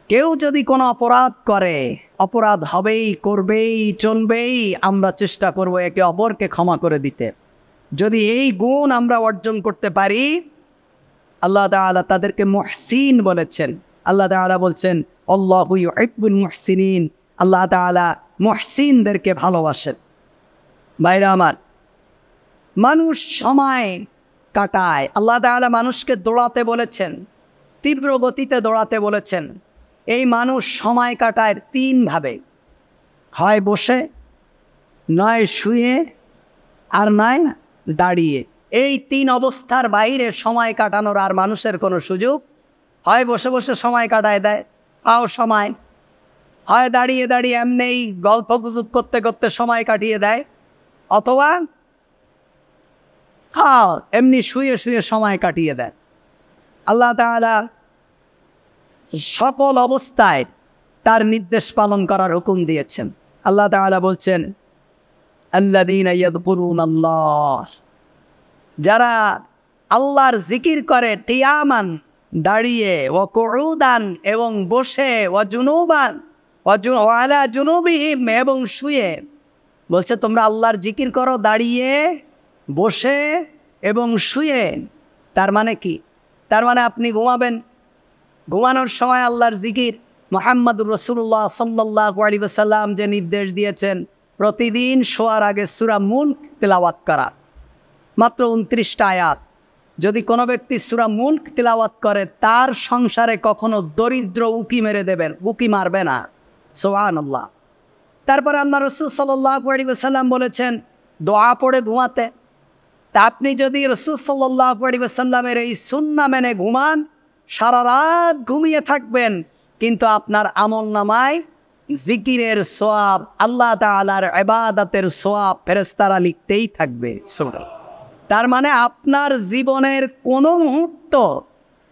কেউ যদি কোনো অপরাধ করে, অপরাধ হবেই, করবেই, চলবেই, আমরা চেষ্টা করব একে অপরকে ক্ষমা করে দিতে। যদি এই গুণ আমরা অর্জন করতে পারি, আল্লাহ তাআলা তাদেরকে মুহসিন বলেছেন। আল্লাহ তাআলা বলছেন, আল্লাহু ইউহিব্বুল মুহসিনিন, আল্লাহ তাআলা মুহসিনদেরকে ভালোবাসেন। ভাইরা আমার, মানুষ সময় কাটায়, আল্লাহ তাআলা মানুষকে দৌড়াতে বলেছেন, তীব্র গতিতে দৌড়াতে বলেছেন। এই মানুষ সময় কাটায় 3 ভাবে, হয় বসে, নয় শুয়ে, আর নয় দাঁড়িয়ে। এই 3 অবস্থার বাইরে সময় কাটানোর আর মানুষের কোনো সুযোগ। হয় বসে বসে সময় কাটায় দেয়, পাও সময়, হয় দাঁড়িয়ে দাঁড়িয়ে এমনি গল্প গুজব করতে করতে সময় কাটিয়ে দেয়, অথবা এমনি শুয়ে শুয়ে সময় কাটিয়ে দেয়। আল্লাহ তাআলা সকল অবস্থায় তার নির্দেশ পালন করার হুকুম দিয়েছেন। আল্লাহ তাআলা বলছেন, আল্লাযীনা ইয়াযকুরুনাল্লাহ, যারা আল্লাহর জিকির করে, কিয়ামান দাঁড়িয়ে, ওয়া কুউদান এবং বসে, ওয়া জুনুবান ওয়া আলা জুনুবিহিম এবং শুয়ে। বলছে তোমরা আল্লাহর জিকির করো দাঁড়িয়ে, বসে এবং শুয়ে। তার মানে কি? তার মানে আপনি ঘুমাবেন, ঘুমানোর সময় আল্লাহর জিকির। মুহাম্মদুর রাসূলুল্লাহ সাল্লাল্লাহু আলাইহি ওয়াসাল্লাম যে নির্দেশ দিয়েছেন, প্রতিদিন শোয়ার আগে সূরা মুলক তেলাওয়াত করা, মাত্র 29টা আয়াত। যদি কোনো ব্যক্তি সূরা মুলক তেলাওয়াত করে, তার সংসারে কখনো দরিদ্র উকি মেরে দেবেন, উকি মারবে না। সুবহানাল্লাহ। তারপরে আল্লাহ রাসূল সাল্লাল্লাহু আলাইহি ওয়াসাল্লাম বলেছেন দোয়া পড়ে ঘুমাতে। তা আপনি যদি রাসূল সাল্লাল্লাহু আলাইহি ওয়াসাল্লামের এই সুন্নাহ মেনে ঘুমান, সারা রাত ঘুমিয়ে থাকবেন, কিন্তু আপনার আমলনামায় জিকিরের সওয়াব, আল্লাহ তাআলার ইবাদতের সওয়াব ফেরেশতারা লিখতেই থাকবে। সুবহানাল্লাহ। তার মানে আপনার জীবনের কোনো মুহূর্ত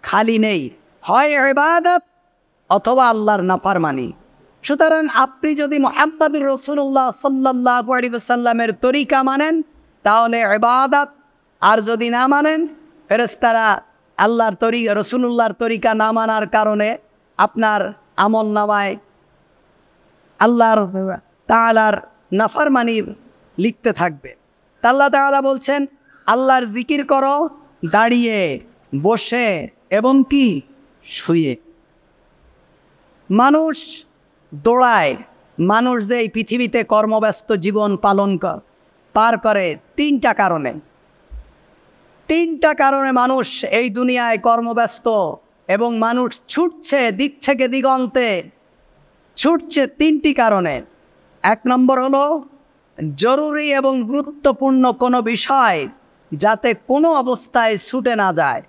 খালি নেই, হয় ইবাদত অথবা আল্লাহর নাফরমানি। সুতরাং আপনি যদি মুহাম্মদুর রাসূলুল্লাহ সাল্লাল্লাহু আলাইহি ওয়াসাল্লামের তরিকা মানেন, তাহলে ইবাদত, আর যদি না মানেন, ফেরেশতারা আল্লাহর তরিকা, রাসূলুল্লাহর তরিকা না মানার কারণে আপনার আমলনামায় আল্লাহর তাআলার নাফরমানি লিখতে থাকবে। আল্লাহ তাআলা বলছেন আল্লাহর জিকির করো দাঁড়িয়ে, বসে এবং কি শুয়ে। মানুষ দৌড়ায়, মানুষ যে এই পৃথিবীতে কর্মব্যস্ত জীবন পার করে তিনটা কারণে। তিনটা কারণে মানুষ এই দুনিয়ায় কর্মব্যস্ত এবং মানুষ ছুটছে দিক থেকে দিগন্তে, ছুটছে তিনটি কারণে। এক নম্বর হলো জরুরি এবং গুরুত্বপূর্ণ কোনো বিষয় যাতে কোনো অবস্থায় ছুটে না যায়।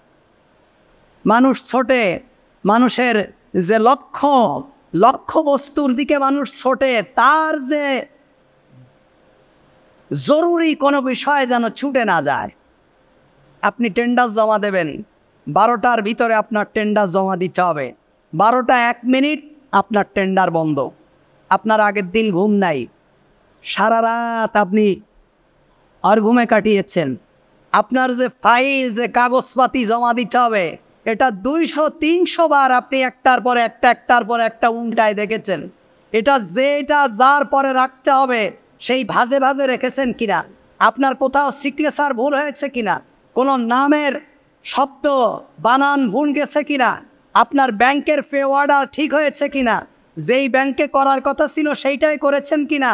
মানুষ ছোটে, মানুষের যে লক্ষ্য বস্তুর দিকে মানুষ ছোটে, তার যে জরুরি কোনো বিষয় যেন ছুটে না যায়। আপনি টেন্ডার জমা দেবেন, 12টার ভিতরে আপনার টেন্ডার জমা দিতে হবে। 12টা 1 মিনিট আপনার টেন্ডার বন্ধ। আপনার আগের দিন ঘুম নাই, সারা রাত আপনি আর ঘুমে কাটিয়েছেন। আপনার যে ফাইল, যে কাগজপাতি জমা দিতে হবে, এটা 200-300 বার আপনি একটার পর একটা উল্টায় দেখেছেন। এটা যার পরে রাখতে হবে সেই ভাজে ভাজে রেখেছেন কিনা, আপনার কোথাও সিগনেচার ভুল হয়েছে কিনা, কোনো নামের শব্দ বানান ভুল গেছে কিনা, আপনার ব্যাংকের পে অর্ডার ঠিক হয়েছে কিনা, যেই ব্যাংকে করার কথা ছিল সেইটাই করেছেন কিনা,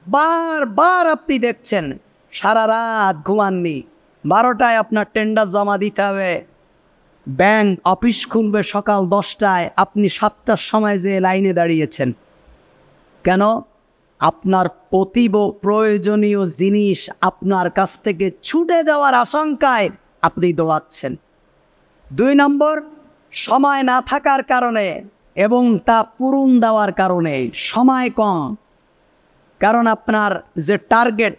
বারবার আপনি দেখছেন। সারা রাত ঘুমাননি, 12টায় আপনার টেন্ডার জমা দিতে হবে। ব্যাংক অফিস খুলবে সকাল 10টায়, আপনি 7টার সময় যে লাইনে দাঁড়িয়েছেন কেন? আপনার অতীব প্রয়োজনীয় জিনিস আপনার কাছ থেকে ছুটে যাওয়ার আশঙ্কায় আপনি দৌড়াচ্ছেন। 2 নম্বর, সময় না থাকার কারণে এবং তা পূরণ দেওয়ার কারণে। সময় কম, কারণ আপনার যে টার্গেট,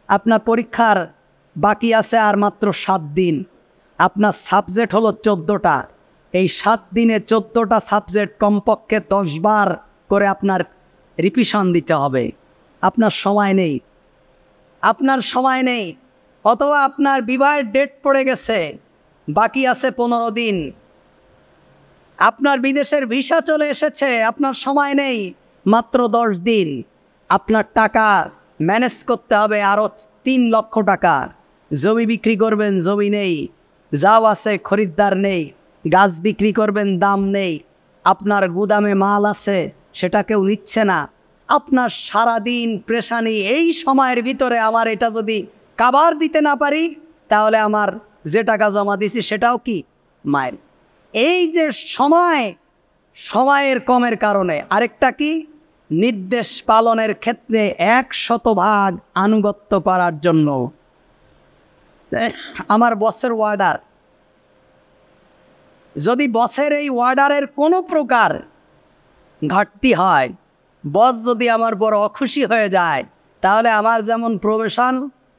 আপনার পরীক্ষার বাকি আছে আর মাত্র 7 দিন, আপনার সাবজেক্ট হলো 14টা। এই 7 দিনে 14টা সাবজেক্ট কমপক্ষে 10 বার করে আপনার রিভিশন দিতে হবে। আপনার সময় নেই, অথবা আপনার বিবাহের ডেট পড়ে গেছে, বাকি আছে 15 দিন। আপনার বিদেশের ভিসা চলে এসেছে, আপনার সময় নেই, মাত্র 10 দিন। আপনার টাকা ম্যানেজ করতে হবে আরও 3 লক্ষ টাকা। জমি বিক্রি করবেন, জমি নেই, যাও আছে খরিদ্দার নেই। গাছ বিক্রি করবেন, দাম নেই। আপনার গুদামে মাল আছে, সেটা কেউ নিচ্ছে না। আপনার সারাদিন প্রেশানি। এই সময়ের ভিতরে আমার এটা যদি কাভার দিতে না পারি, তাহলে আমার যে টাকা জমা দিছি সেটাও কি মায়ের। এই যে সময়ের কমের কারণে। আরেকটা কি? নির্দেশ পালনের ক্ষেত্রে 100% আনুগত্য করার জন্য। আমার বসের অর্ডার, যদি বসের এই অর্ডারের কোনো প্রকার ঘাটতি হয়, বস যদি আমার বড় অখুশি হয়ে যায়, তাহলে আমার যেমন প্রমোশন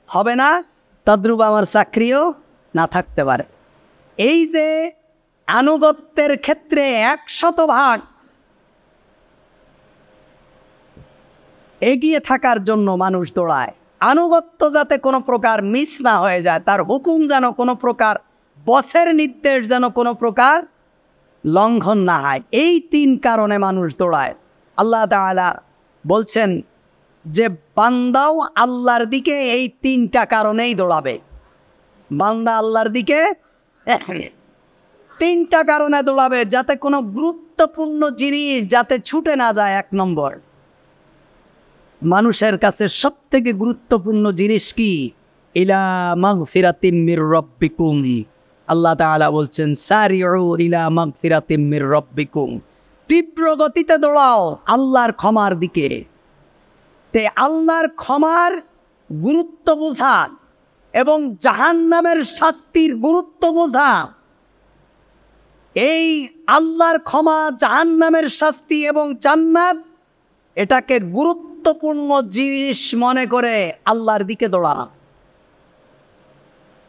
হবে না, তদ্রূপ আমার চাকরিও না থাকতে পারে। এই যে আনুগত্যের ক্ষেত্রে 100% এগিয়ে থাকার জন্য মানুষ দৌড়ায়। আনুগত্য যাতে কোনো প্রকার মিস না হয়ে যায়, তার হুকুম যেন কোনো প্রকার, বসের নির্দেশ যেন কোনো প্রকার লঙ্ঘন না হয়। এই 3 কারণে মানুষ দৌড়ায়। আল্লাহ তাআলা বলছেন যে বান্দাও আল্লাহর দিকে এই 3টা কারণেই দৌড়াবে। বান্দা আল্লাহর দিকে 3টা কারণে দৌড়াবে, যাতে কোনো গুরুত্বপূর্ণ জিনিস যাতে ছুটে না যায়। 1 নম্বর, মানুষের কাছে সবথেকে গুরুত্বপূর্ণ জিনিস কি? ইলা মাগফিরাতিম মির রাব্বিকুম। আল্লাহ তাআলা বলছেন সারিউ ইলা মাগফিরাতিম মির রাব্বিকুম, তীব্র গতিতে দৌড়াও আল্লাহর ক্ষমার দিকে। তে আল্লাহর ক্ষমার গুরুত্ব বোঝা এবং জাহান্নামের শাস্তির গুরুত্ব বোঝা, এই আল্লাহর ক্ষমা, জাহান্নামের শাস্তি এবং জান্নাত, এটাকে গুরুত্বপূর্ণ জিনিস মনে করে আল্লাহর দিকে দৌড়ানো।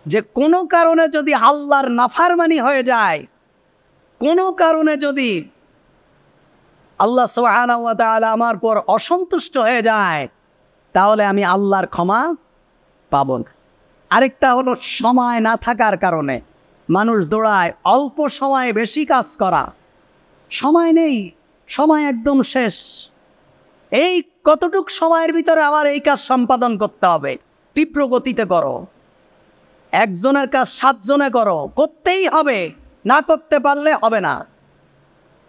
যে কোনো কারণে যদি আল্লাহর নাফরমানি হয়ে যায়, কোনো কারণে যদি আল্লাহ সুবহানাহু ওয়া তাআলা আমার পর অসন্তুষ্ট হয়ে যায়, তাহলে আমি আল্লাহর ক্ষমা পাব না। আরেকটা হলো সময় না থাকার কারণে মানুষ দৌড়ায় অল্প সময়ে বেশি কাজ করা। সময় নেই, সময় একদম শেষ। এই কতটুক সময়ের ভিতরে আমার এই কাজ সম্পাদন করতে হবে, তীব্র গতিতে করো। একজনের কাজ 7 জনে করো, করতেই হবে, না করতে পারলে হবে না।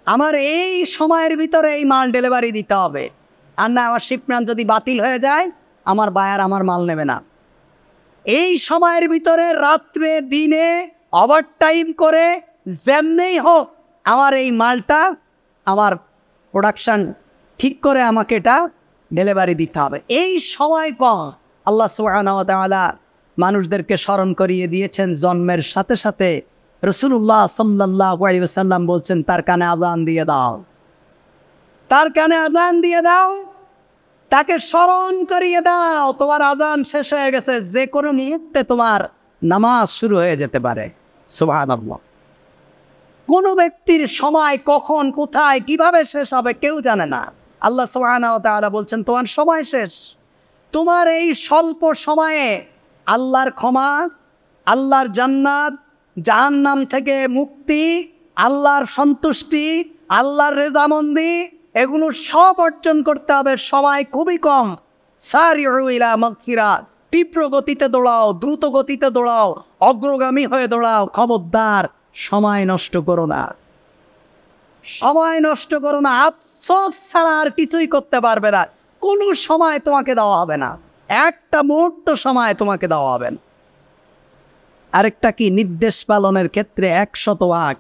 আমার এই সময়ের ভিতরে এই মাল ডেলিভারি দিতে হবে, আর না আমার শিপমেন্ট যদি বাতিল হয়ে যায় আমার বায়ার আমার মাল নেবে না। এই সময়ের ভিতরে রাত্রে দিনে ওভারটাইম করে যেমনেই হোক আমার এই মালটা, আমার প্রোডাকশান ঠিক করে আমাকে এটা ডেলিভারি দিতে হবে। এই সময় কম আল্লাহ সুবহানাহু ওয়া তাআলা মানুষদেরকে স্মরণ করিয়ে দিয়েছেন। জন্মের সাথে সাথে রাসূলুল্লাহ সাল্লাল্লাহু আলাইহি ওয়াসাল্লাম বলছেন, তার কানে আযান দিয়ে দাও, তার কানে আযান দিয়ে দাও, তাকে স্মরণ করিয়ে দাও তোমার আযান শেষ হয়ে গেছে, যে কোনো মুহূর্তে তোমার নামাজ শুরু হয়ে যেতে পারে। সুবহানাল্লাহ। কোনো ব্যক্তির সময় কখন কোথায় কিভাবে শেষ হবে কেউ জানে না। আল্লাহ সুবহানাহু ওয়া তাআলা বলছেন তোমার সময় শেষ। তোমার এই স্বল্প সময়ে আল্লাহর ক্ষমা, আল্লাহর জান্নাত, জাহান্নাম থেকে মুক্তি, আল্লাহর সন্তুষ্টি, আল্লাহর রেজামন্দি, এগুলো সব অর্জন করতে হবে। সময় খুবই কম। সারিউ ইলা মাগফিরাত, তীব্র গতিতে দৌড়াও, দ্রুত গতিতে দৌড়াও, অগ্রগামী হয়ে দৌড়াও। খবরদার সময় নষ্ট করো না, সময় নষ্ট করো না। আফসোস ছাড়া আর কিছুই করতে পারবে না। কোনো সময় তোমাকে দেওয়া হবে না, একটা মুহূর্ত সময় তোমাকে দেওয়া হবে না। আরেকটা কি, নির্দেশ পালনের ক্ষেত্রে 100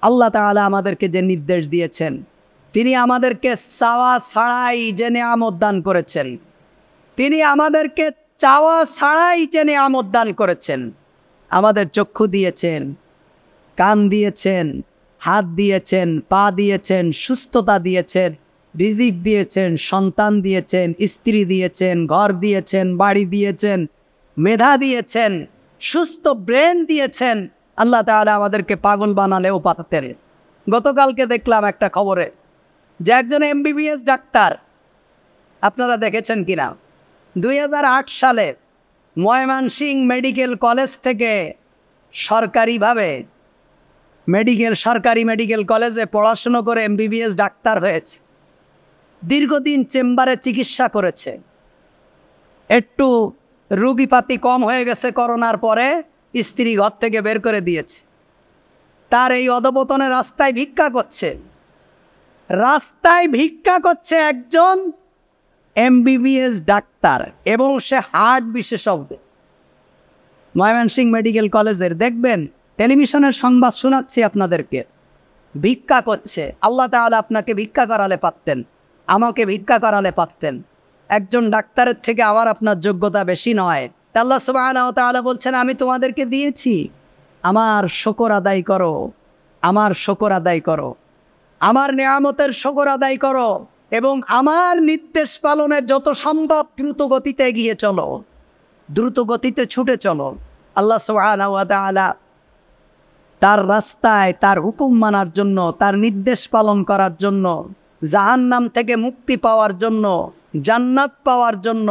আল্লাহ তাআলা আমাদেরকে যে নির্দেশ দিয়েছেন, তিনি আমাদেরকে চাওয়া ছাড়াই যে নেয়ামত দান করেছেন, তিনি আমাদেরকে চাওয়া ছাড়াই যে নেয়ামত দান করেছেন। আমাদের চক্ষু দিয়েছেন, কান দিয়েছেন, হাত দিয়েছেন, পা দিয়েছেন, সুস্থতা দিয়েছেন, রিজিক দিয়েছেন, সন্তান দিয়েছেন, স্ত্রী দিয়েছেন, ঘর দিয়েছেন, বাড়ি দিয়েছেন, মেধা দিয়েছেন, সুস্থ ব্রেন দিয়েছেন। আল্লাহ তাআলা আমাদেরকে পাগল বানালেও পারতেন। গতকালকে দেখলাম একটা খবরে যে একজন MBBS ডাক্তার, আপনারা দেখেছেন কিনা, 2008 সালে ময়মনসিংহ মেডিকেল কলেজ থেকে সরকারিভাবে সরকারি মেডিকেল কলেজে পড়াশুনো করে MBBS ডাক্তার হয়েছে। দীর্ঘদিন চেম্বারে চিকিৎসা করেছে। একটু রোগীপাতি কম হয়ে গেছে করোনার পরে, স্ত্রী ঘর থেকে বের করে দিয়েছে। তার এই অধপতনে রাস্তায় ভিক্ষা করছে, রাস্তায় ভিক্ষা করছে একজন MBBS ডাক্তার, এবং সে হার্ট বিশেষজ্ঞ। ময়মনসিংহ মেডিকেল কলেজের, দেখবেন টেলিভিশনের সংবাদ শোনাচ্ছি আপনাদেরকে, ভিক্ষা করছে। আল্লাহ তাআলা আপনাকে ভিক্ষা করালে পারতেন, আমাকে ভিক্ষা করালে পারতেন। একজন ডাক্তারের থেকে আমার আপনার যোগ্যতা বেশি নয়। আল্লাহ সুবহানাহু ওয়া তাআলা বলছেন, আমি তোমাদেরকে দিয়েছি, আমার শুকর আদায় করো, আমার শুকর আদায় করো, আমার নেয়ামতের শুকর আদায় করো, এবং আমার নির্দেশ পালনে যত সম্ভব দ্রুত গতিতে এগিয়ে চলো, দ্রুত গতিতে ছুটে চলো। আল্লাহ সুবহানাহু ওয়া তাআলা তার রাস্তায় তার হুকুম মানার জন্য, তার নির্দেশ পালন করার জন্য, জাহান্নাম থেকে মুক্তি পাওয়ার জন্য, জান্নাত পাওয়ার জন্য,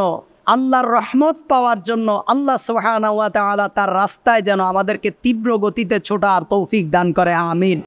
আল্লাহর রহমত পাওয়ার জন্য আল্লাহ সুবহানাহু ওয়া তাআলা তার রাস্তায় যেন আমাদেরকে তীব্র গতিতে ছোটার তৌফিক দান করে। আমিন।